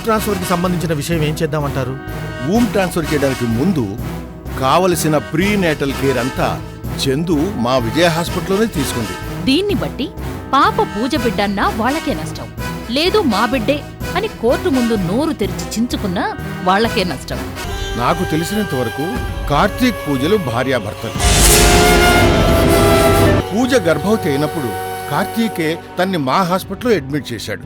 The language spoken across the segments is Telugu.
ట్రాన్స్ఫర్కి సంబంధించిన విషయం ఏం చేద్దామంటారు? వూమ్ ట్రాన్స్ఫర్ చేయడానికి ముందు కావలసిన ప్రీనేటల్ కేర్ అంతా చందు మా విజయ హాస్పిటల్లోనే తీసుకుంది. దీన్ని బట్టి పాప పూజ బిడ్డన్నా వాళ్లకే నష్టం, లేదు మా బిడ్డే అని కోర్టు ముందు నోరు తెరిచి చించుకున్నా వాళ్లకే నష్టం. నాకు తెలిసినంత వరకు కార్తీక్ పూజలు భార్యాభర్తలు. పూజ గర్భవతి అయినప్పుడు కార్తీకే తన్ని మా హాస్పిటల్లో అడ్మిట్ చేశాడు.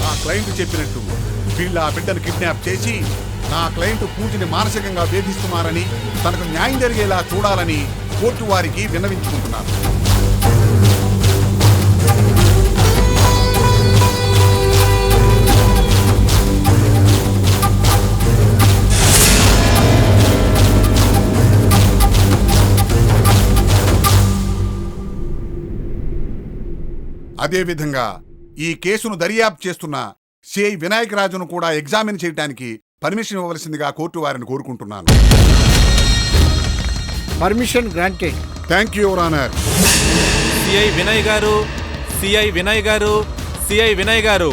నా క్లయింట్ చెప్పినట్టు వీళ్ళ ఆ బిడ్డను కిడ్నాప్ చేసి నా క్లయింట్ పూజని మానసికంగా వేధిస్తున్నారని, తనకు న్యాయం జరిగేలా చూడాలని కోర్టు వారికి విన్నవించుకుంటున్నారు. అదేవిధంగా ఈ కేసును దర్యాప్తు చేస్తున్న సిఐ వినాయక్ రాజును కూడా ఎగ్జామిన్ చేయడానికి పర్మిషన్ ఇవ్వవలసిందిగా కోర్టు వారిని కోరుకుంటున్నాను. Permission granted. Thank you your honour. CI Vinay గారు, సిఐ వినయ్ గారు, సిఐ వినయ్ గారు.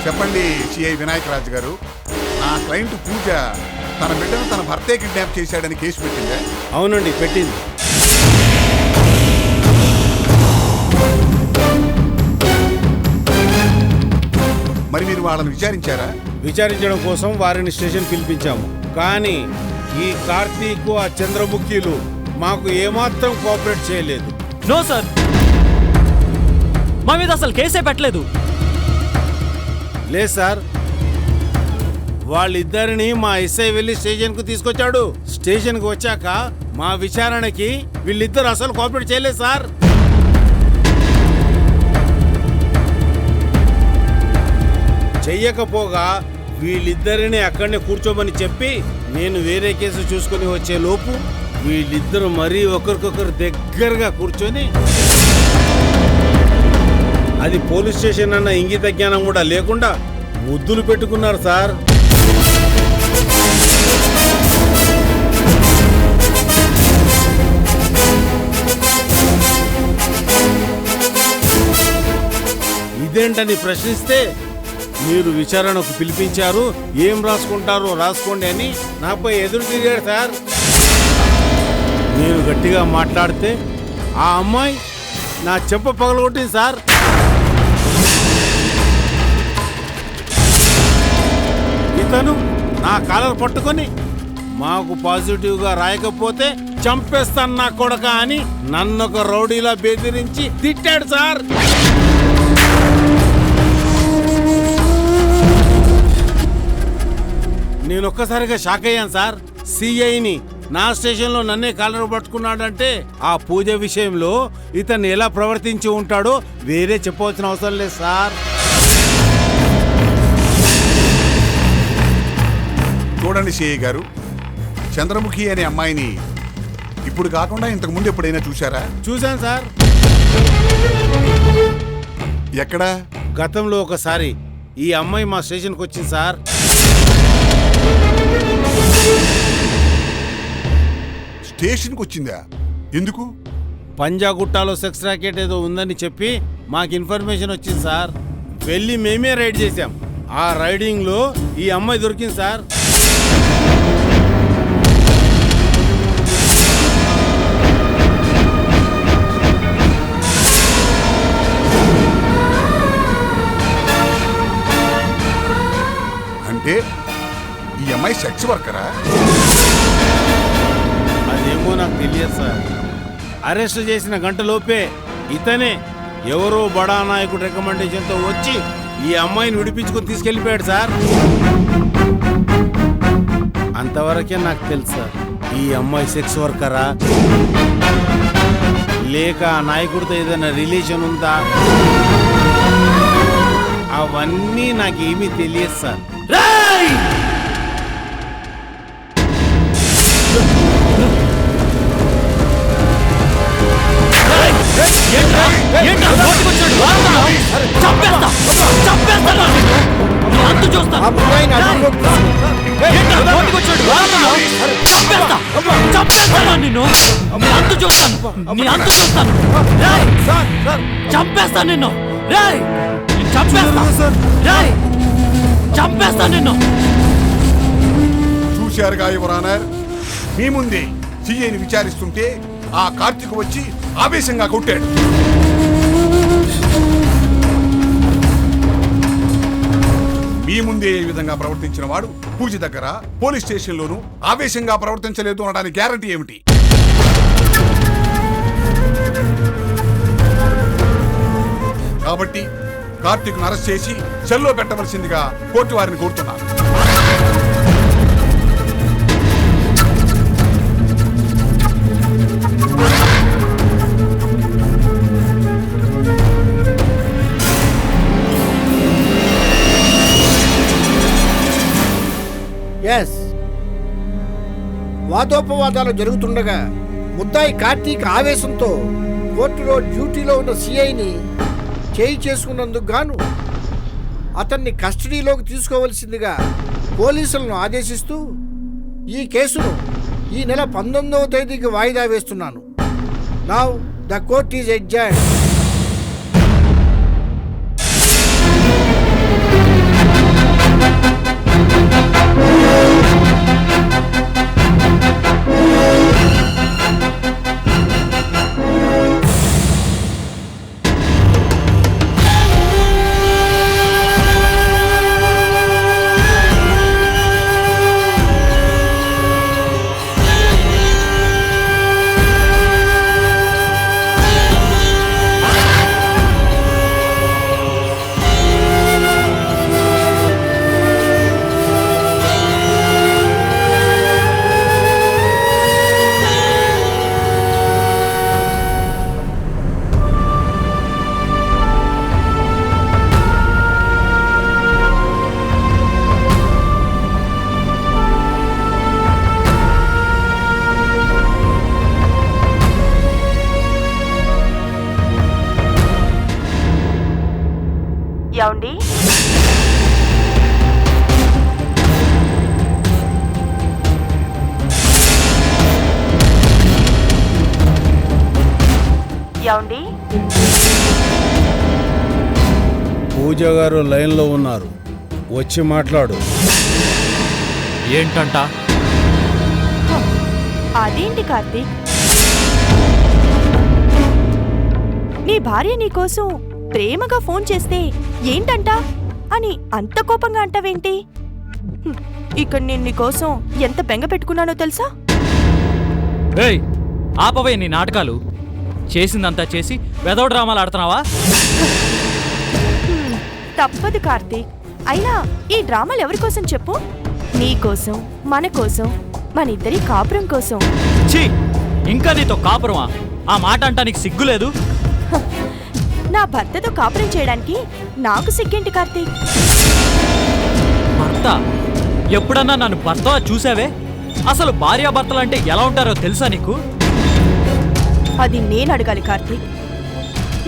చెప్పండి సిఐ వినాయక్ రాజు గారు, నా క్లయింట్ పూజ తన బిడ్డను తన భర్తే కిడ్నాప్ చేశాడని కేసు పెట్టిందా? అవునండి, పెట్టింది. మరి మీరు వాళ్ళని విచారించారా? విచారించడం కోసం వారిని స్టేషన్ పిలిపించాము. కానీ ఈ కార్తీక్ ఆ చంద్రముఖిలు మాకు ఏమాత్రం కోఆపరేట్ చేయలేదు. నో సార్, మా మీద అసలు కేసే పెట్టలేదు. లేదు సార్, వాళ్ళిద్దరిని మా ఎస్ఐ వెళ్ళి స్టేషన్కు తీసుకొచ్చాడు. స్టేషన్కి వచ్చాక మా విచారణకి వీళ్ళిద్దరు అసలు కోఆపరేట్ చేయలేదు సార్. చెయ్యకపోగా వీళ్ళిద్దరిని అక్కడనే కూర్చోమని చెప్పి నేను వేరే కేసు చూసుకుని వచ్చే లోపు వీళ్ళిద్దరు మరీ ఒకరికొకరు దగ్గరగా కూర్చొని, అది పోలీస్ స్టేషన్ అన్న ఇంగిత జ్ఞానం కూడా లేకుండా ముద్దులు పెట్టుకున్నారు సార్. ఇదేంటని ప్రశ్నిస్తే మీరు విచారణకు పిలిపించారు, ఏం రాసుకుంటారో రాసుకోండి అని నాపై ఎదురు తిరిగాడు సార్. నేను గట్టిగా మాట్లాడితే ఆ అమ్మాయి నా చెంప పగలగొట్టింది సార్. ఇతను నా కాలర్ పట్టుకొని మాకు పాజిటివ్గా రాయకపోతే చంపేస్తాను నా కొడక అని నన్నొక రౌడీలా బెదిరించి తిట్టాడు సార్. నేను ఒక్కసారిగా షాక్ అయ్యాను సార్. సిఐని నా స్టేషన్లో నన్నే కాలర్ పట్టుకున్నాడంటే ఆ పూజ విషయంలో ఇతను ఎలా ప్రవర్తించి ఉంటాడో వేరే చెప్పవలసిన అవసరం లేదు సార్. చూడండి సిఐ గారు, చంద్రముఖి అనే అమ్మాయిని ఇప్పుడు కాకుండా ఇంతకు ముందు ఎప్పుడైనా చూశారా? చూశాను సార్. ఎక్కడా? గతంలో ఒకసారి ఈ అమ్మాయి మా స్టేషన్కి వచ్చింది సార్. స్టేషన్కి వచ్చిందా? ఎందుకు? పంజాగుట్టాలో సెక్స్ రాకెట్ ఏదో ఉందని చెప్పి మాకు ఇన్ఫర్మేషన్ వచ్చింది సార్. వెళ్ళి మేమే రైడ్ చేశాం. ఆ రైడింగ్లో ఈ అమ్మాయి దొరికింది సార్. అంటే ఈ అమ్మాయి సెక్స్ వర్కరా? అదేమో నాకు తెలియదు సార్. అరెస్ట్ చేసిన గంటలోపే ఇతనే ఎవరో బడా నాయకుడు రికమెండేషన్తో వచ్చి ఈ అమ్మాయిని విడిపించుకొని తీసుకెళ్ళిపోయాడు సార్. అంతవరకే నాకు తెలుసు సార్. ఈ అమ్మాయి సెక్స్ వర్కరా లేక ఆ నాయకుడితో ఏదైనా రిలేషన్ ఉందా అవన్నీ నాకేమీ తెలియదు సార్. చంపేస్తా నిన్ను, చంపేస్తా నిన్ను. చూశారుగా యువర్ ఆనర్, మీ ముందే సిఐని విచారిస్తుంటే ఆ కార్తీక్ వచ్చి ఆవేశంగా కొట్టాడు. మీ ముందే ఈ విధంగా ప్రవర్తించిన వాడు పూజ దగ్గర పోలీస్ స్టేషన్లోనూ ఆవేశంగా ప్రవర్తించలేదు అనడానికి గ్యారంటీ ఏమిటి? కాబట్టి కార్తీక్ను అరెస్ట్ చేసి సెల్లో పెట్టవలసిందిగా కోర్టు వారిని కోరుతున్నారు. ఎస్, వాదోపవాదాలు జరుగుతుండగా ముద్దాయి కార్తీక్ ఆవేశంతో కోర్టులో డ్యూటీలో ఉన్న సిఐని చేయి చేసుకున్నందుకు గాను అతన్ని కస్టడీలోకి తీసుకోవలసిందిగా పోలీసులను ఆదేశిస్తూ ఈ కేసును ఈ నెల 19వ తేదీకి వాయిదా వేస్తున్నాను. Now the court is adjourned. ఏమండి? ఏమండి? పూజ గారు లైన్లో ఉన్నారు, వచ్చి మాట్లాడు. ఏంటంట? అదేంటి కార్తీక్, నీ భార్య నీకోసం ప్రేమగా ఫోన్ చేస్తే ఏంటంట అని అంత కోపంగా అంటావేంటి? ఇక్కడ నేను నీకోసం ఎంత బెంగ పెట్టుకున్నానో తెలుసా? రేయ్, ఆపవే నీ నాటకాలు. చేసిందంతా చేసి వెధవ డ్రామాలు ఆడుతున్నావా? తప్పదు కార్తీక్. అయినా ఈ డ్రామాలు ఎవరి కోసం చెప్పు? నీ కోసం, మన కోసం, మన ఇద్దరి కాపురం కోసం. ఛీ, ఇంకా నీతో కాపురమా? ఆ మాట అంటానికి సిగ్గులేదు? నా భర్తతో కాపురం చేయడానికి నాకు సిగ్గేంటి కార్తీక్? భర్త? ఎప్పుడన్నా నన్ను భర్తగా చూసావే? అసలు భార్యాభర్తలు అంటే ఎలా ఉంటారో తెలుసా నీకు? అది నేను అడగాలి కార్తీక్.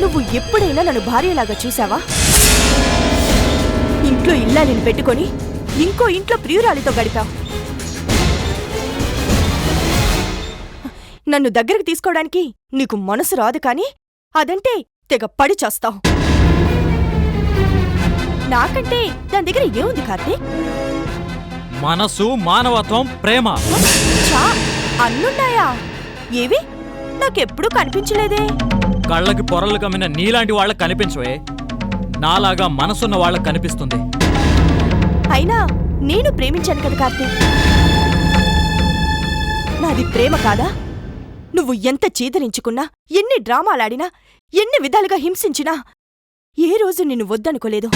నువ్వు ఎప్పుడైనా నన్ను భార్యలాగా చూసావా? ఇంట్లో ఇల్లాలిని పెట్టుకొని ఇంకో ఇంట్లో ప్రియురాలితో గడిపావు. నన్ను దగ్గరకు తీసుకోవడానికి నీకు మనసు రాదు, కానీ అదంటే తెగ పడి చేస్తావు. నాకంటే దాని దగ్గర ఏముంది కార్తీక్? మనసు, మానవత్వం, ప్రేమ. చా, అన్నున్నాయా? ఏవి? నాకెప్పుడూ కనిపించలేదే. కళ్ళకి పొరలు కమ్మిన నీలాంటి వాళ్ళకి కనిపించవే, నాలాగా మనసున్న వాళ్ళకి కనిపిస్తుంది. అయినా నేను ప్రేమించాను కదా కార్తీక్. నాది ప్రేమ కాదా? నువ్వు ఎంత చీదరించుకున్నా, ఎన్ని డ్రామాలాడినా, ఎన్ని విధాలుగా హింసించినా ఏ రోజు నిన్ను వద్దనుకోలేదు.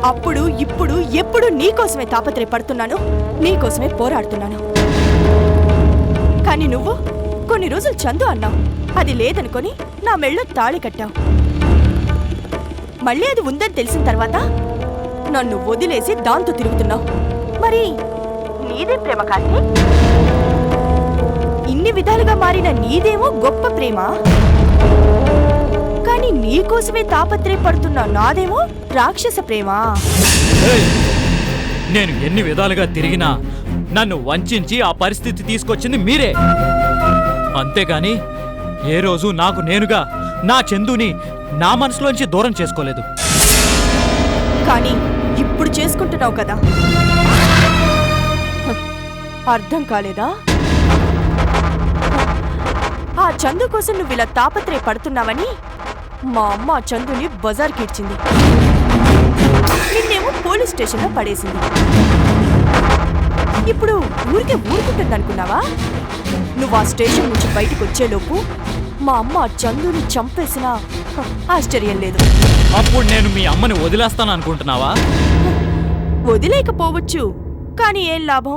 అప్పుడు ఇప్పుడు ఎప్పుడు నీకోసమే తాపత్రయపడుతున్నాను, నీకోసమే పోరాడుతున్నాను. కానీ నువ్వు కొన్ని రోజులు చందు అన్నావు, అది లేదనుకొని నా మెళ్ళో తాళి కట్టావు. మళ్ళీ అది ఉందని తెలిసిన తర్వాత నన్ను వదిలేసి దాంతో తిరుగుతున్నావు. మరి నీదే ప్రేమ కాంతి? ఇన్ని విధాలుగా మారిన నీదేమో గొప్ప ప్రేమ, కానీ నీకోసమే తాపత్రయపడుతున్న నాదేమో రాక్షస ప్రేమ. నేను ఎన్ని విధాలుగా తిరిగినా నన్ను వంచించి ఆ పరిస్థితి తీసుకొచ్చింది మీరే. అంతేగాని ఏ రోజు నాకు నేనుగా నా చందుని నా మనసులోంచి దూరం చేసుకోలేదు. కానీ ఇప్పుడు చేసుకుంటున్నావు కదా, అర్థం కాలేదా? ఆ చందు కోసం నువ్వు ఇలా తాపత్రయపడుతున్నావని మా అమ్మ ఆ చందుని బజార్కి ఇచ్చింది, నిన్నేమో పోలీస్ స్టేషన్లో పడేసింది. ఇప్పుడు ఊరికే ఊరుకుంటుందనుకున్నావా? నువ్వు ఆ స్టేషన్ నుంచి బయటకు వచ్చేలోపు మా అమ్మ ఆ చందుని చంపేసినా ఆశ్చర్యం లేదు. అప్పుడు నేను మీ అమ్మని వదిలేస్తాను అనుకుంటున్నావా? వదిలేకపోవచ్చు, కానీ ఏం లాభం?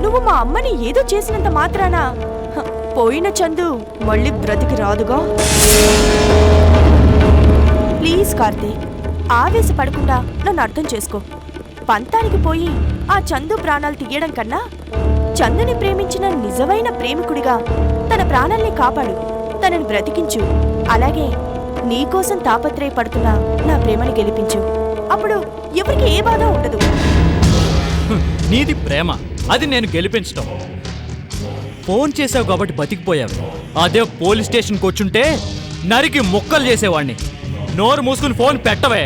నువ్వు మా అమ్మని ఏదో చేసినంత మాత్రాన పోయిన చందు మళ్ళీ బ్రతికి రాదుగా. ప్లీజ్ కార్తీక్, ఆవేశపడకుండా నన్ను అర్థం చేసుకో. పంతానికి పోయి ఆ చందు ప్రాణాలు తీయడం కన్నా చందుని ప్రేమించిన నిజమైన ప్రేమికుడిగా తన ప్రాణాల్ని కాపాడు, తనని బ్రతికించు. అలాగే నీకోసం తాపత్రయపడుతున్న నా ప్రేమని గెలిపించు. అప్పుడు ఎవరికి ఏ బాధ ఉండదు. నీది ప్రేమ, అది నేను గెలిపించడం. ఫోన్ చేసావు కాబట్టి బతికిపోయావు. అదే పోలీస్ స్టేషన్కి వచ్చుంటే నరికి ముక్కలు చేసేవాణ్ణి. నోరు మూసుకుని ఫోన్ పెట్టవే.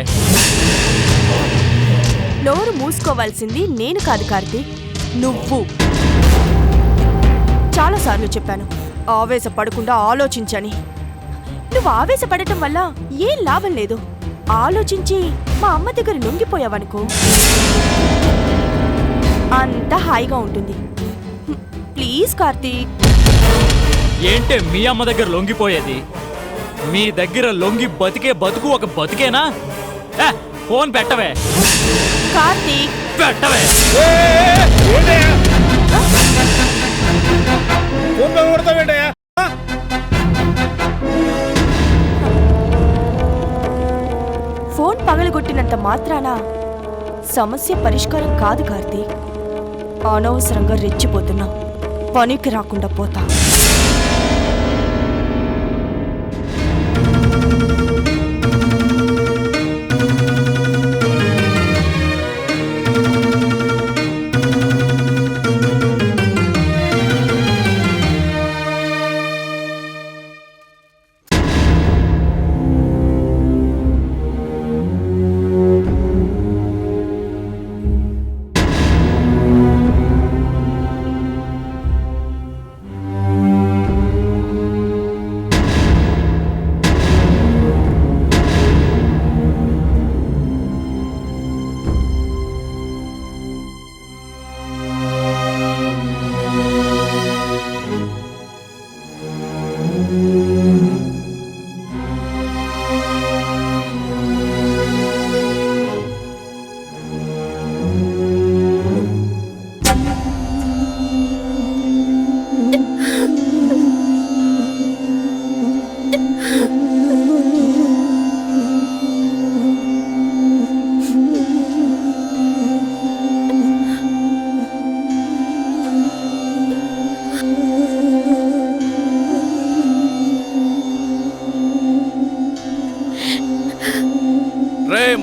నోరు మూసుకోవాల్సింది నేను కాదు కార్తీక్, నువ్వు. చాలాసార్లు చెప్పాను ఆవేశపడకుండా ఆలోచించని. నువ్వు ఆవేశపడటం వల్ల ఏం లాభం లేదు. ఆలోచించి మా అమ్మ దగ్గర లొంగిపోయావనుకో, అంత హాయిగా ఉంటుంది. ప్లీజ్ కార్తీక్. ఏంటే మీ అమ్మ దగ్గర లొంగిపోయేది? మీ దగ్గర లొంగి బతికే బతుకు ఒక బతికేనా? ఫోన్ పెట్టవే. కార్తీక్ పెట్టవే. ఫోన్ పగలగొట్టినంత మాత్రాన సమస్య పరిష్కారం కాదు కార్తీక్. అనవసరంగా రెచ్చిపోతున్నావు, పనికి రాకుండా పోతా.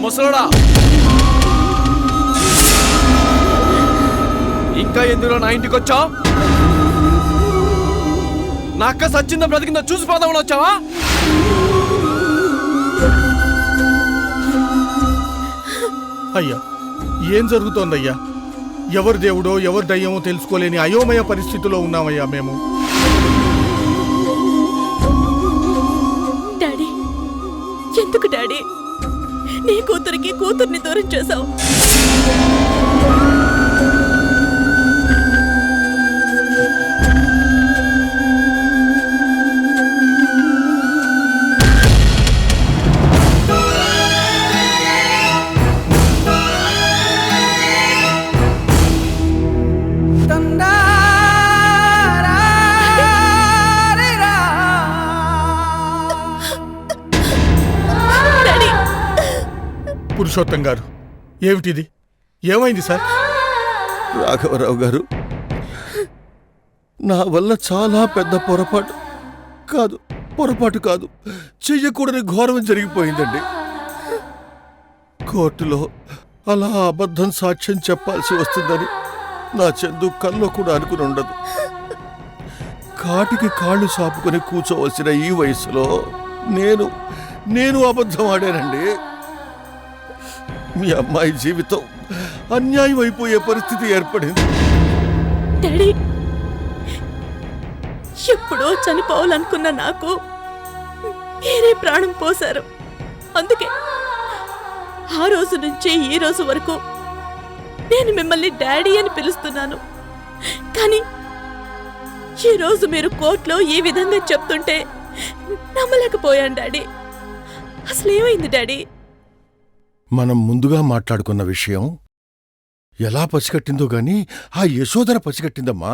ముసలోడా, ఇంకా ఎందులో నా ఇంటికి వచ్చావు? నా అక్క సచ్చిందో బ్రతికిందో చూసిపోదామని వచ్చావా? అయ్యా, ఏం జరుగుతోందయ్యా? ఎవరు దేవుడో ఎవరు దయ్యమో తెలుసుకోలేని అయోమయ పరిస్థితిలో ఉన్నామయ్యా మేము. డాడీ, ఎందుకు డాడీ నీ కూతురికి కూతుర్ని దూరం చేశావు? పురుషోత్తం గారు, ఏమిటిది? ఏమైంది సార్? రాఘవరావు గారు, నా వల్ల చాలా పెద్ద పొరపాటు కాదు, చెయ్యకూడని ఘోరం జరిగిపోయిందండి. కోర్టులో అలా అబద్ధం సాక్ష్యం చెప్పాల్సి వస్తుందని నా చందు కల్లో కూడా అనుకుని ఉండదు. కాటికి కాళ్ళు సాపుకొని కూర్చోవలసిన ఈ వయసులో నేను అబద్ధం ఆడానండి. మీ అమ్మాయి జీవితం అన్యాయం అయిపోయే పరిస్థితి ఏర్పడింది. డాడీ, ఎప్పుడో చనిపోవాలనుకున్న నాకు మీరే ప్రాణం పోశారు. అందుకే ఆ రోజు నుంచి ఈ రోజు వరకు నేను మిమ్మల్ని డాడీ అని పిలుస్తున్నాను. కానీ ఈ రోజు మీరు కోర్టులో ఈ విధంగా చెప్తుంటే నమ్మలేకపోయాను డాడీ. అసలు ఏమైంది డాడీ? మనం ముందుగా మాట్లాడుకున్న విషయం ఎలా పసిగట్టిందో గాని ఆ యశోధర పసిగట్టిందమ్మా.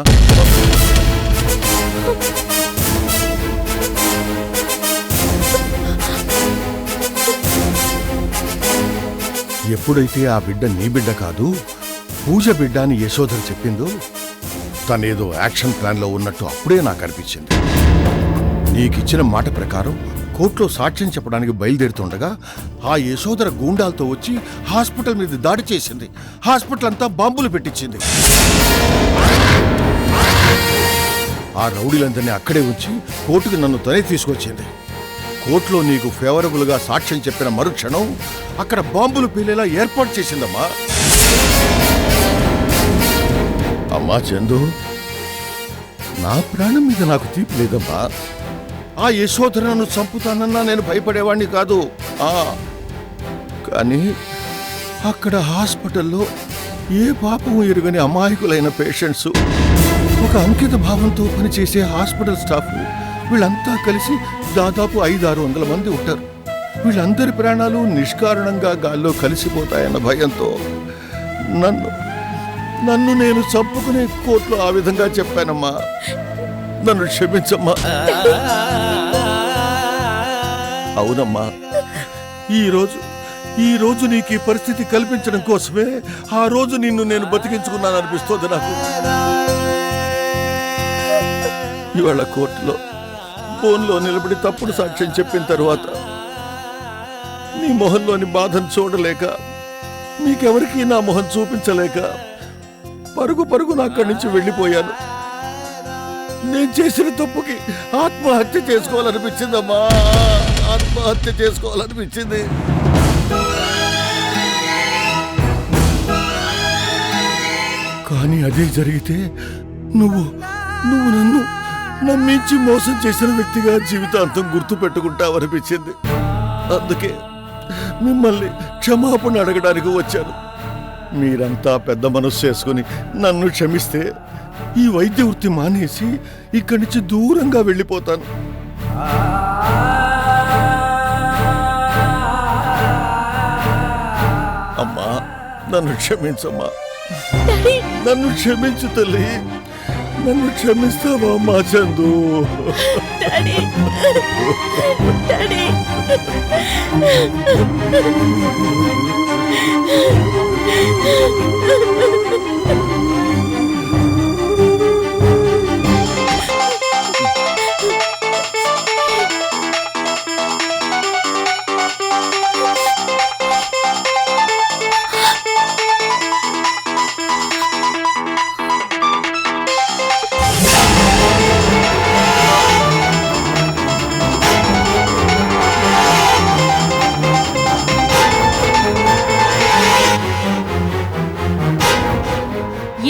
ఎప్పుడైతే ఆ బిడ్డ నీ బిడ్డ కాదు, పూజ బిడ్డ అని యశోధర చెప్పిందో, తనేదో యాక్షన్ ప్లాన్లో ఉన్నట్టు అప్పుడే నాకు అనిపించింది. నీకిచ్చిన మాట ప్రకారం కోర్టులో సాక్ష్యం చెప్పడానికి బయలుదేరుతుండగా ఆ యశోధర గూండాలతో వచ్చి హాస్పిటల్ మీద దాడి చేసింది. హాస్పిటల్ అంతా బాంబులు పెట్టించింది. ఆ రౌడీలందరినీ అక్కడే ఉంచి కోర్టుకు నన్ను తనే తీసుకొచ్చింది. కోర్టులో నీకు ఫేవరబుల్గా సాక్ష్యం చెప్పిన మరుక్షణం అక్కడ బాంబులు పేలేలా ఏర్పాటు చేసిందమ్మా. అమ్మా చందు, నా ప్రాణం మీద నాకు తీపి లేదమ్మా. ఆ యశోధరను చంపుతానన్నా నేను భయపడేవాణ్ణి కాదు. కానీ అక్కడ హాస్పిటల్లో ఏ పాపం ఎరుగని అమాయకులైన పేషెంట్స్, ఒక అంకిత భావంతో పనిచేసే హాస్పిటల్ స్టాఫ్, వీళ్ళంతా కలిసి దాదాపు 500-600 మంది ఉంటారు. వీళ్ళందరి ప్రాణాలు నిష్కారణంగా గాల్లో కలిసిపోతాయన్న భయంతో నన్ను నేను చంపుకునే కోర్టులో ఆ విధంగా చెప్పానమ్మా. నన్ను క్షమించమ్మా. అవునమ్మా, ఈ రోజు నీకు ఈ పరిస్థితి కల్పించడం కోసమే ఆ రోజు నిన్ను నేను బతికించుకున్నాను అనిపిస్తోంది నాకు. ఇవాళ కోర్టులో ఫోన్లో నిలబడి తప్పుడు సాక్ష్యం చెప్పిన తరువాత నీ మొహంలోని బాధను చూడలేక, మీకెవరికీ నా మొహం చూపించలేక పరుగు అక్కడి నుంచి వెళ్ళిపోయాను. నేను చేసిన తప్పుకి ఆత్మహత్య చేసుకోవాలనిపించిందమ్మా. ఆత్మహత్య చేసుకోవాలనిపించింది. కానీ అదే జరిగితే నువ్వు నన్ను నమ్మించి మోసం చేసిన వ్యక్తిగా జీవితాంతం గుర్తు పెట్టుకుంటావనిపించింది. అందుకే మిమ్మల్ని క్షమాపణ అడగడానికి వచ్చాను. మీరంతా పెద్ద మనసు చేసుకుని నన్ను క్షమిస్తే ఈ వైద్య వృత్తి మానేసి ఇక్కడి నుంచి దూరంగా వెళ్ళిపోతాను. అమ్మా, నన్ను క్షమించమ్మా. నన్ను క్షమించు తల్లి. నన్ను క్షమిస్తావా అమ్మా చందు?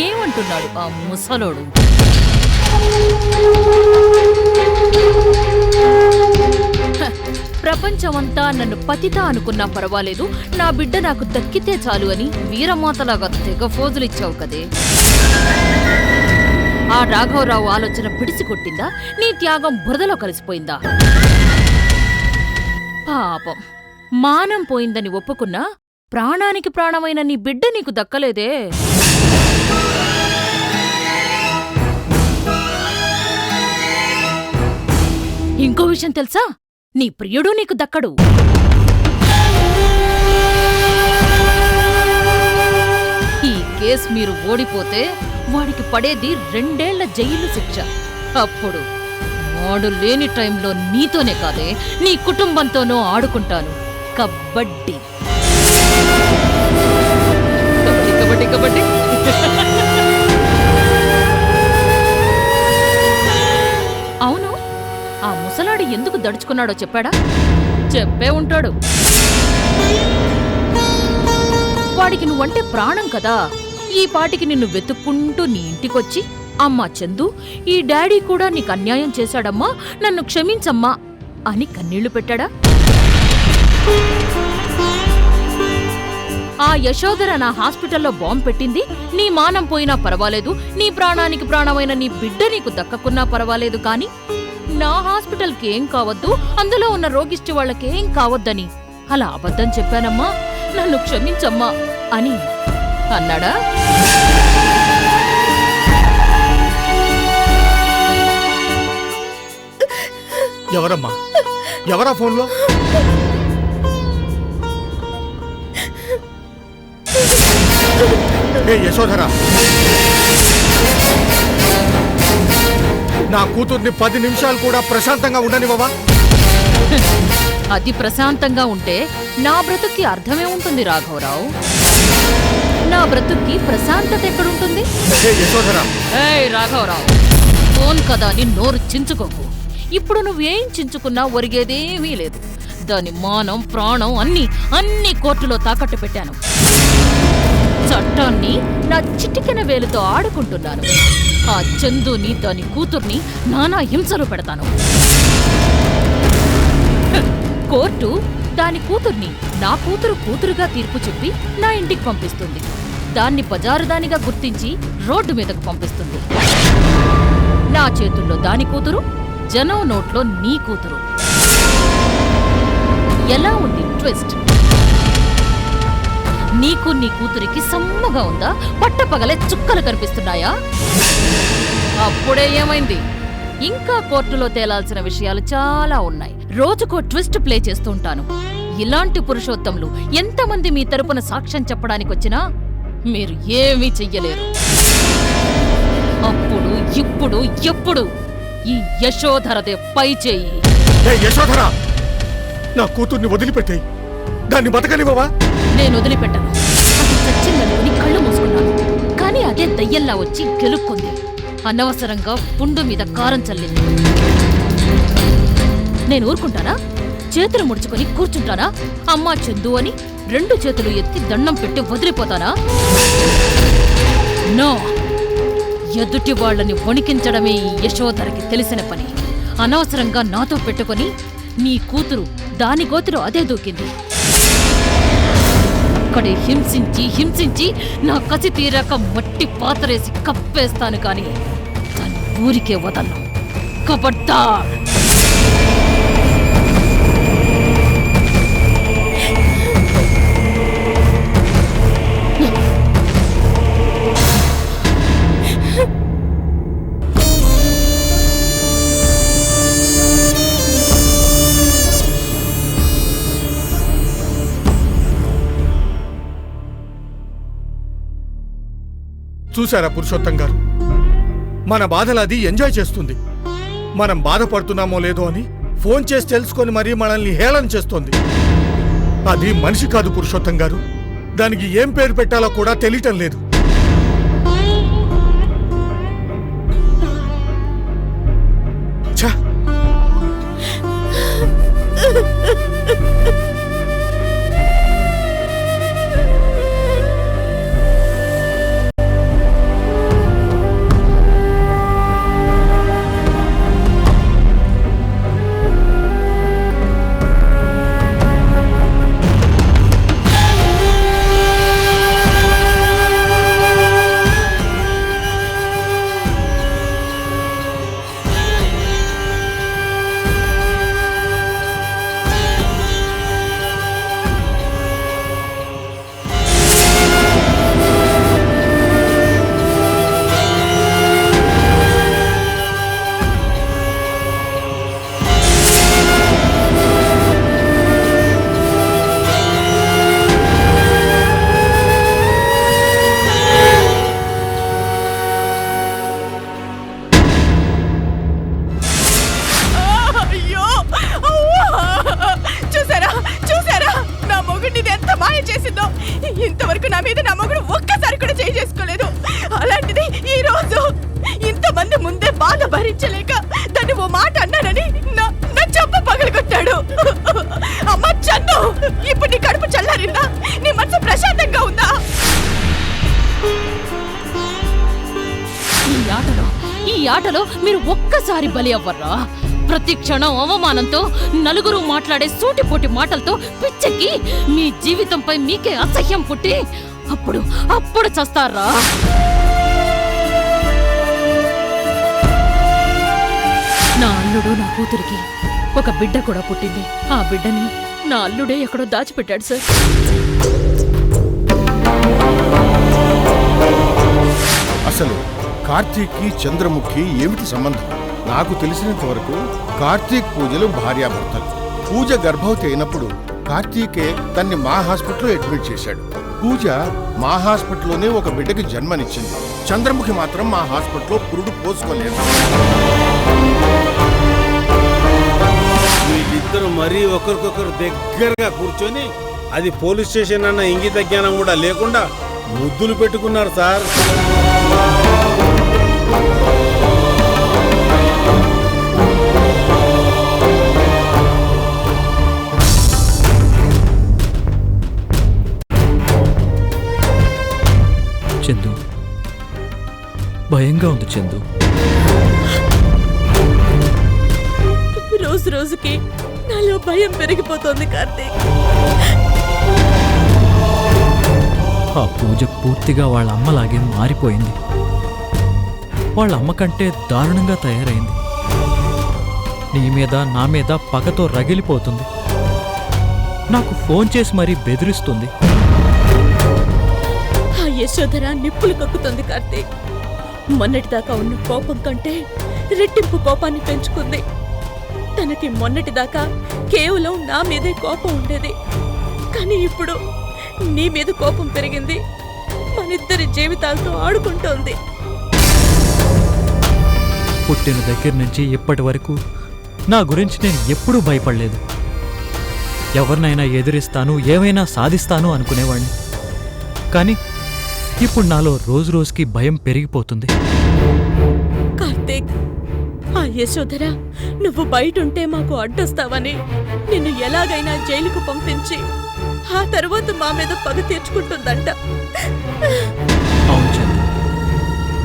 ఏమంటున్నాడు ఆ ముసలోడు? ప్రపంచమంతా నన్ను పతిత అనుకున్నా పర్వాలేదు, నా బిడ్డ నాకు దక్కితే చాలు అని వీరమాతలాగా తెగ ఫోజులిచ్చావు కదే. ఆ రాఘవరావు ఆలోచన పిడిసి కొట్టిందా? నీ త్యాగం బురదలో కలిసిపోయిందా? పాపం, మానం పోయిందని ఒప్పుకున్నా ప్రాణానికి ప్రాణమైన నీ బిడ్డ నీకు దక్కలేదే. ఇంకో విషయం తెలుసా? నీ ప్రియుడు నీకు దక్కడు. కేసు మీరు ఓడిపోతే వాడికి పడేది 2 ఏళ్ల జైలు శిక్ష. అప్పుడు వాడు లేని టైంలో నీతోనే కాదే నీ కుటుంబంతోనూ ఆడుకుంటాను కబడ్డీ. కబడ్డీ కబడ్డీ కబడ్డీ. అవును, ఆ ముసలాడు ఎందుకు దడుచుకున్నాడో చెప్పాడా? చెప్పే ఉంటాడు. వాడికి నువ్వంటే ప్రాణం కదా. ఈ పాటికి నిన్ను వెతుక్కుంటూ నీ ఇంటికొచ్చి, అమ్మా చందు, ఈ డాడీ కూడా నీకు అన్యాయం చేశాడమ్మా, నన్ను క్షమించమ్మా అని కన్నీళ్లు పెట్టాడా? ఆ యశోధర నా హాస్పిటల్లో బాంబు పెట్టింది, నీ మానం పోయినా పర్వాలేదు, నీ ప్రాణానికి ప్రాణమైన నీ బిడ్డ నీకు దక్కకున్నా పర్వాలేదు, కాని నా హాస్పిటల్కి ఏం కావద్దు, అందులో ఉన్న రోగిష్టి వాళ్ళకేం కావద్దని అలా అబద్ధం చెప్పానమ్మా, నన్ను క్షమించమ్మా అని అన్నాడా? ఎవరమ్మా? ఎవరా ఫోన్లో? ఏ యశోధరా, నా కూతుర్ని 10 నిమిషాలు కూడా ప్రశాంతంగా ఉండనివ్వవా? అది ప్రశాంతంగా ఉంటే నా బ్రతుక్కి అర్థమే ఉంటుంది రాఘవరావు. నా బ్రతుక్కి ప్రశాంతత ఎక్కడుంటుంది? ఏయ్ రాఘవరావు, ఫోన్ కదా అని నోరు చించుకోకు. ఇప్పుడు నువ్వేం చించుకున్నా ఒరిగేదేమీ లేదు. దాని మానం ప్రాణం అన్ని కోర్టులో తాకట్టు పెట్టాను. చట్టాన్ని నా చిటికెన వేలుతో ఆడుకుంటున్నాను. ఆ చందుని దాని కూతుర్ని నానా హింసలు పెడతాను. కోర్టు దాని కూతుర్ని నా కూతురుగా తీర్పు చెప్పి నా ఇంటికి పంపిస్తుంది. దాన్ని బజారుదానిగా గుర్తించి రోడ్డు మీదకు పంపిస్తుంది. నా చేతుల్లో దాని కూతురు, జనం నోట్లో నీ కూతురు. ఎలా ఉంది ట్విస్ట్? నీకు నీ కూతురికి సమ్మగా ఉందా? పట్టపగలే చుక్కలు కనిపిస్తున్నాయా? అప్పుడే ఏమైంది? ఇంకా కోర్టులో తేలాల్సిన విషయాలు చాలా ఉన్నాయి. రోజుకో ట్విస్ట్ ప్లే చేస్తుంటాను. ఇలాంటి పురుషోత్తములు ఎంతమంది మీ తరపున సాక్ష్యం చెప్పడానికి వచ్చినా మీరు ఏమీ చెయ్యలేరు. అప్పుడు ఇప్పుడు ఎప్పుడు ఈ యశోధరదే పై చెయ్యి. యశోధర, నా కూతుర్ని వదిలిపెట్టాయి, దాన్ని బతకనివ్వవా? నేను వదిలిపెట్టాను. అది చచ్చిందనుకుని కళ్ళు మూసుకున్నాను. కానీ అదే దయ్యంలా వచ్చి గెలుక్కుంది. అనవసరంగా పుండు మీద కారం చల్లింది. నేను ఊరుకుంటానా? చేతులు ముడుచుకొని కూర్చుంటానా? అమ్మా చందు అని 2 చేతులు ఎత్తి దండం పెట్టి వదిలిపోతానా? నో, ఎదుటి వాళ్ళని వణికించడమే ఈ యశోధరకి తెలిసిన పని. అనవసరంగా నాతో పెట్టుకొని నీ కూతురు దాని గోతులో అదే దూకింది. అక్కడే హింసించి నా కసి తీరాక మట్టి పాతరేసి కప్పేస్తాను కాని దాన్ని ఊరికే వదలను. కబడ్దార్! చూశారా పురుషోత్తం గారు, మన బాధలు అది ఎంజాయ్ చేస్తుంది. మనం బాధపడుతున్నామో లేదో అని ఫోన్ చేసి తెలుసుకొని మరీ మనల్ని హేళన చేస్తోంది. అది మనిషి కాదు పురుషోత్తం గారు. దానికి ఏం పేరు పెట్టాలో కూడా తెలియటం లేదు. ఛ! చెప్తున్నాను, ఈ ఆటలో మీరు ఒక్కసారి బలి అవ్వర్రా. ప్రతి క్షణం అవమానంతో, నలుగురు మాట్లాడే సూటిపోటి మాటలతో పిచ్చెక్కి మీ జీవితంపై మీకే అసహ్యం పుట్టి అప్పుడు చస్తారా. నా అల్లుడు నా కూతురికి ఒక బిడ్డ కూడా పుట్టింది. ఆ బిడ్డని నా అల్లుడే ఎక్కడో దాచిపెట్టాడు సార్. అసలు కార్తీక్కి చంద్రముఖి ఏమిటి సంబంధం? నాకు తెలిసినంత వరకు కార్తీక్ పూజలు భార్యాభర్తలు. పూజ గర్భవతి అయినప్పుడు కార్తీకే తన్ని మా హాస్పిటల్లో అడ్మిట్ చేశాడు. పూజ మా హాస్పిటల్లోనే ఒక బిడ్డకి జన్మనిచ్చింది. చంద్రముఖి మాత్రం మా హాస్పిటల్లో పురుడు పోసుకోలేదు. వీళ్ళిద్దరు మరీ ఒకరికొకరు దగ్గరగా కూర్చొని, అది పోలీస్ స్టేషన్ అన్న ఇంగిత జ్ఞానం కూడా లేకుండా ముద్దులు పెట్టుకున్నారు సార్. చందు, భయంగా ఉంది చందు. రోజు రోజుకి నాలో భయం పెరిగిపోతోంది కార్తీక్. ఆ పూజ పూర్తిగా వాళ్ళ అమ్మలాగే మారిపోయింది. వాళ్ళ అమ్మ కంటే దారుణంగా తయారైంది. నీ మీద నా మీద పగతో రగిలిపోతుంది. నాకు ఫోన్ చేసి మరీ బెదిరిస్తుంది. ఆ యశోధర నిప్పులు కక్కుతుంది కార్తీక్. మొన్నటిదాకా ఉన్న కోపం కంటే రెట్టింపు కోపాన్ని పెంచుకుంది. తనకి మొన్నటిదాకా కేవలం నా మీదే కోపం ఉండేది, కానీ ఇప్పుడు నీ మీద కోపం పెరిగింది. మనిద్దరి జీవితాలతో ఆడుకుంటోంది. పుట్టిన దగ్గర నుంచి ఇప్పటి వరకు నా గురించి నేను ఎప్పుడూ భయపడలేదు. ఎవరినైనా ఎదిరిస్తాను, ఏమైనా సాధిస్తాను అనుకునేవాణ్ణి. కానీ ఇప్పుడు నాలో రోజు రోజుకి భయం పెరిగిపోతుంది. కార్తీక్, ఆ యశోధర నువ్వు బయటుంటే మాకు అడ్డొస్తావని నిన్ను ఎలాగైనా జైలుకు పంపించి ఆ తర్వాత మా మీద పగ తీర్చుకుంటుందంట. అవును చందు,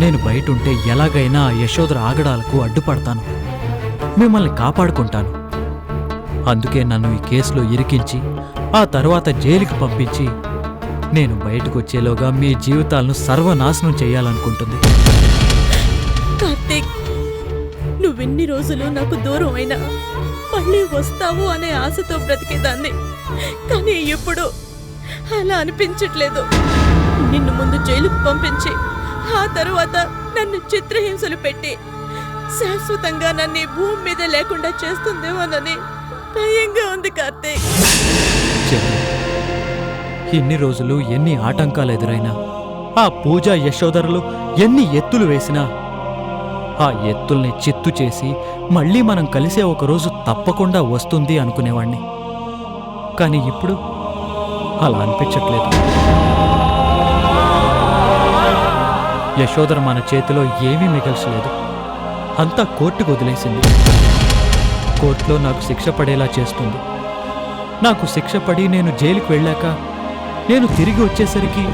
నేను బయటుంటే ఎలాగైనా ఆ యశోధర ఆగడాలకు అడ్డుపడతాను, మిమ్మల్ని కాపాడుకుంటాను. అందుకే నన్ను ఈ కేసులో ఇరికించి ఆ తర్వాత జైలుకి పంపించి నేను బయటకు వచ్చేలోగా మీ జీవితాలను సర్వనాశనం చేయాలనుకుంటుంది. కార్తీక్, నువ్వెన్ని రోజులు నాకు దూరం అయినా మళ్ళీ వస్తావు అనే ఆశతో బ్రతికేదాన్ని. కానీ ఇప్పుడు అలా అనిపించట్లేదు. నిన్ను ముందు జైలుకు పంపించి ఆ తరువాత నన్ను చిత్రహింసలు పెట్టి శాశ్వతంగా నన్ను ఈ భూమి మీద లేకుండా చేస్తుందేమోనని భయంగా ఉంది కార్తీక్. చందు, ఇన్ని రోజులు ఎన్ని ఆటంకాలు ఎదురైనా, ఆ పూజ యశోధరలు ఎన్ని ఎత్తులు వేసినా, ఆ ఎత్తుల్ని చిత్తు చేసి మళ్ళీ మనం కలిసే ఒకరోజు తప్పకుండా వస్తుంది అనుకునేవాణ్ణి. కానీ ఇప్పుడు అలా అనిపించట్లేదు. యశోధర మన చేతిలో ఏమీ మిగల్చలేదు. అంతా కోర్టుకు వదిలేసింది. కోర్టులో నాకు శిక్ష పడేలా చేస్తుంది. నాకు శిక్ష పడి నేను జైలుకు వెళ్ళాక నేను తిరిగి వచ్చేసరికి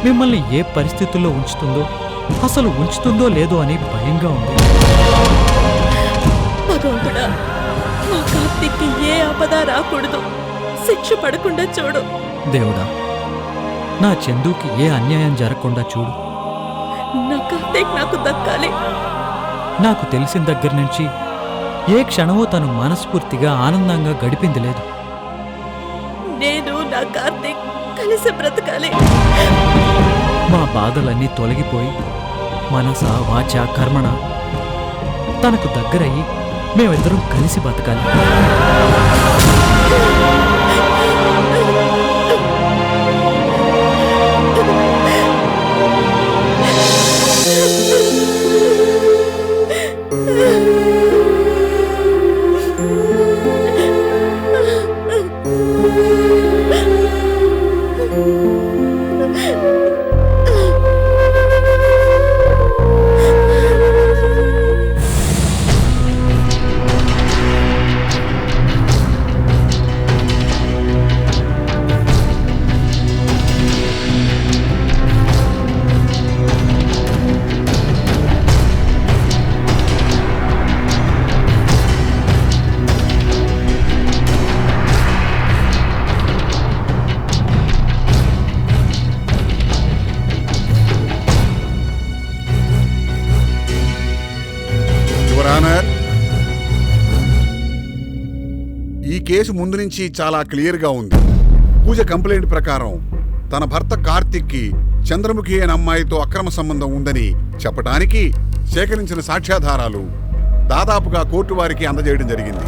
మిమ్మల్ని ఏ పరిస్థితుల్లో ఉంచుతుందో, అసలు ఉంచుతుందో లేదో అని భయంగా ఉంది. భగవంతుడా, మా కార్తీక్కి ఏ ఆపద రాకూడదు, శిక్ష పడకుండా చూడు. దేవుడా, నా చందుకి ఏ అన్యాయం జరగకుండా చూడు. నా కార్తీక్ నాకు దక్కాలి. నాకు తెలిసిన దగ్గర నుంచి ఏ క్షణమో తను మనస్ఫూర్తిగా ఆనందంగా గడిపింది లేదు. నేను నా కార్తీక్ కలిసి బ్రతకాలి. మా బాధలన్నీ తొలగిపోయి మనస వాచ కర్మణ తనకు దగ్గరయ్యి మేమిద్దరం కలిసి బతకాలి. యువరానర్, ఈ కేసు ముందు నుంచి చాలా క్లియర్గా ఉంది. పూజ కంప్లైంట్ ప్రకారం తన భర్త కార్తిక్కి చంద్రముఖి అనే అమ్మాయితో అక్రమ సంబంధం ఉందని చెప్పడానికి సేకరించిన సాక్ష్యాధారాలు దాదాపుగా కోర్టు వారికి అందజేయడం జరిగింది.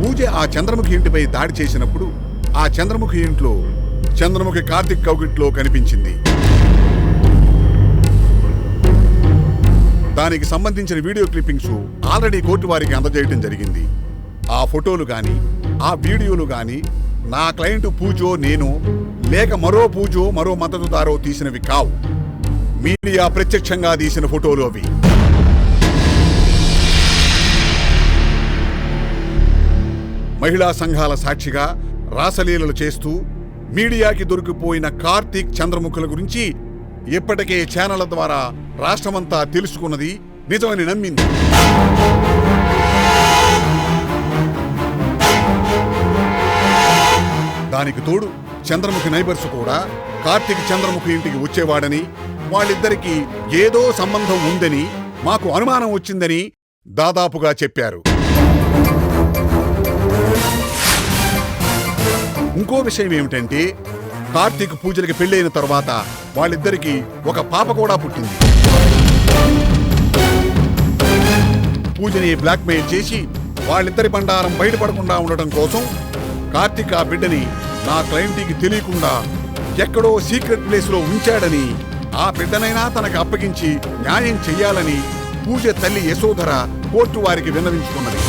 పూజ ఆ చంద్రముఖి ఇంటిపై దాడి చేసినప్పుడు ఆ చంద్రముఖి ఇంట్లో చంద్రముఖి కార్తిక్ కౌగిట్లో కనిపించింది. దానికి సంబంధించిన వీడియో క్లిప్పింగ్స్ ఆల్రెడీ కోర్టు వారికి అందజేయడం జరిగింది. ఆ ఫోటోలు గాని ఆ వీడియోలు గాని నా క్లయింట్ పూజో నేను లేక మరో పూజో మరో మద్దతుదారో తీసినవి కావు. మీడియా ప్రత్యక్షంగా తీసిన ఫోటోలు అవి. మహిళా సంఘాల సాక్షిగా రాసలీలలు చేస్తూ మీడియాకి దొరికిపోయిన కార్తీక్ చంద్రముఖుల గురించి ఇప్పటికే ఛానళ్ల ద్వారా రాష్ట్రమంతా తెలుసుకున్నది, నిజమని నమ్మింది. దానికి తోడు చంద్రముఖి నైబర్స్ కూడా కార్తీక్ చంద్రముఖి ఇంటికి వచ్చేవాడని, వాళ్ళిద్దరికీ ఏదో సంబంధం ఉందని, మాకు అనుమానం వచ్చిందని దాదాపుగా చెప్పారు. ఇంకో విషయం ఏమిటంటే కార్తీక్ పూజలకి పెళ్ళైన తర్వాత వాళ్ళిద్దరికీ ఒక పాప కూడా పుట్టింది. పూజని బ్లాక్మెయిల్ చేసి వాళ్ళిద్దరి బండారం బయటపడకుండా ఉండటం కోసం కార్తీక్ ఆ బిడ్డని నా క్లయింట్కి తెలియకుండా ఎక్కడో సీక్రెట్ ప్లేస్లో ఉంచాడని, ఆ బిడ్డనైనా తనకు అప్పగించి న్యాయం చెయ్యాలని పూజ తల్లి యశోధర కోర్టు వారికి విన్నవించుకున్నది.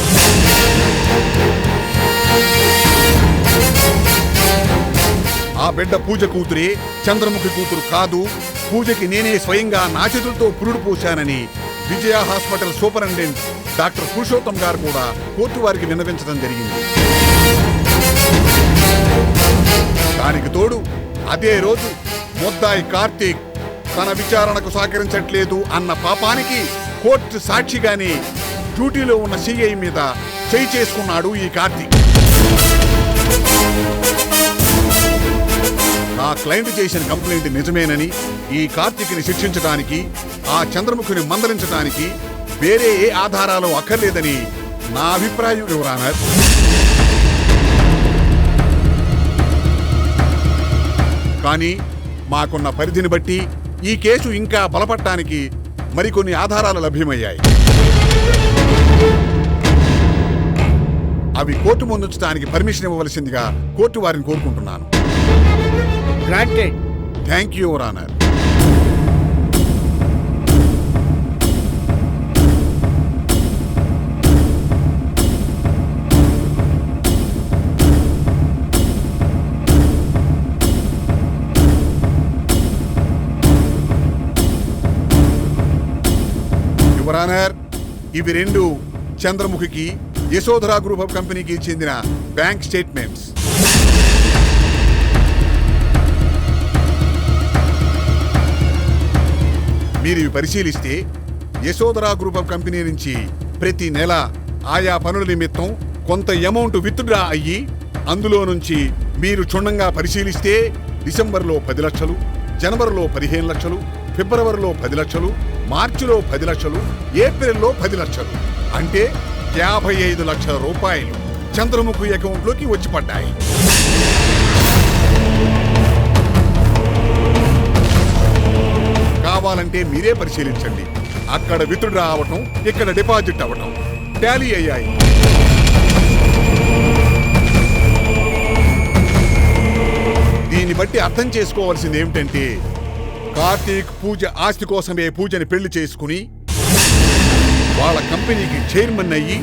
ఆ బిడ్డ పూజ కూతురే, చంద్రముఖి కూతురు కాదు. పూజకి నేనే స్వయంగా నా చేతులతో పురుడు పోశానని విజయ హాస్పిటల్ సూపరింటెండెంట్ డాక్టర్ పురుషోత్తం గారు కూడా కోర్టు వారికి విన్నవించడం జరిగింది. దానికి తోడు అదే రోజు ముద్దాయి కార్తీక్ తన విచారణకు సహకరించట్లేదు అన్న పాపానికి కోర్టు సాక్షిగానే డ్యూటీలో ఉన్న సిఐ మీద చేయి చేసుకున్నాడు ఈ కార్తీక్. నా క్లయింట్ చేసిన కంప్లైంట్ నిజమేనని, ఈ కార్తీక్ని శిక్షించడానికి, ఆ చంద్రముఖిని మందలించడానికి వేరే ఏ ఆధారాలు అక్కర్లేదని నా అభిప్రాయం యువరానర్. కానీ మాకున్న పరిధిని బట్టి ఈ కేసు ఇంకా బలపడటానికి మరికొన్ని ఆధారాలు లభ్యమయ్యాయి. అవి కోర్టు ముందుంచడానికి పర్మిషన్ ఇవ్వవలసిందిగా కోర్టు వారిని కోరుకుంటున్నాను. Granted. Thank you your honour. Your honour, ఇవి రెండు చంద్రముఖికి యశోధర గ్రూప్ ఆఫ్ కంపెనీకి చెందిన బ్యాంక్ స్టేట్మెంట్స్. మీరు ఇవి పరిశీలిస్తే యశోధర గ్రూప్ ఆఫ్ కంపెనీ నుంచి ప్రతి నెల ఆయా పనుల నిమిత్తం కొంత అమౌంట్ విత్డ్రా అయ్యి, అందులో నుంచి మీరు క్షుణ్ణంగా పరిశీలిస్తే డిసెంబర్లో 10 లక్షలు, జనవరిలో 15 లక్షలు, ఫిబ్రవరిలో 10 లక్షలు, మార్చిలో 10 లక్షలు, ఏప్రిల్లో 10 లక్షలు, అంటే 55 లక్షల రూపాయలు చంద్రముఖి అకౌంట్లోకి వచ్చి పడ్డాయి. కావాలంటే మీరే పరిశీలించండి. అక్కడ విత్డ్రా అవటం, ఇక్కడ డిపాజిట్ అవటం టాలీ అయ్యాయి. దీన్ని బట్టి అర్థం చేసుకోవాల్సింది ఏమిటంటే కార్తీక్ పూజ ఆస్తి కోసమే పూజని పెళ్లి చేసుకుని వాళ్ళ కంపెనీకి చైర్మన్ అయ్యి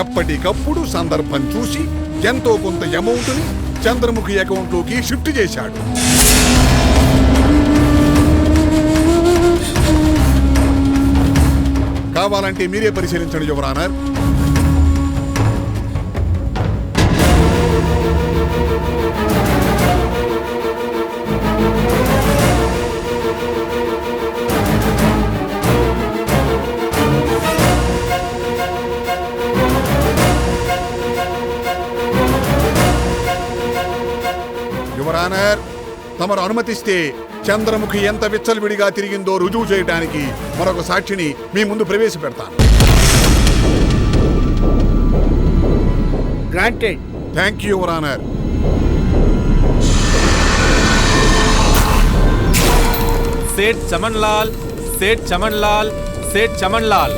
ఎప్పటికప్పుడు సందర్భం చూసి ఎంతో కొంత అమౌంట్ని చంద్రముఖి అకౌంట్లోకి షిఫ్ట్ చేశాడు. కావాలంటే మీరే పరిశీలించండి యువర్ ఆనర్. యువర్ ఆనర్, తమరు అనుమతిస్తే చంద్రముఖి ఎంత విచ్చలవిడిగా తిరిగిందో రుజువు చేయడానికి మరొక సాక్షిని మీ ముందు ప్రవేశపెడతాను. Granted. Thank you your honour. सेठ चमन लाल, सेठ चमन लाल, सेठ चमन लाल.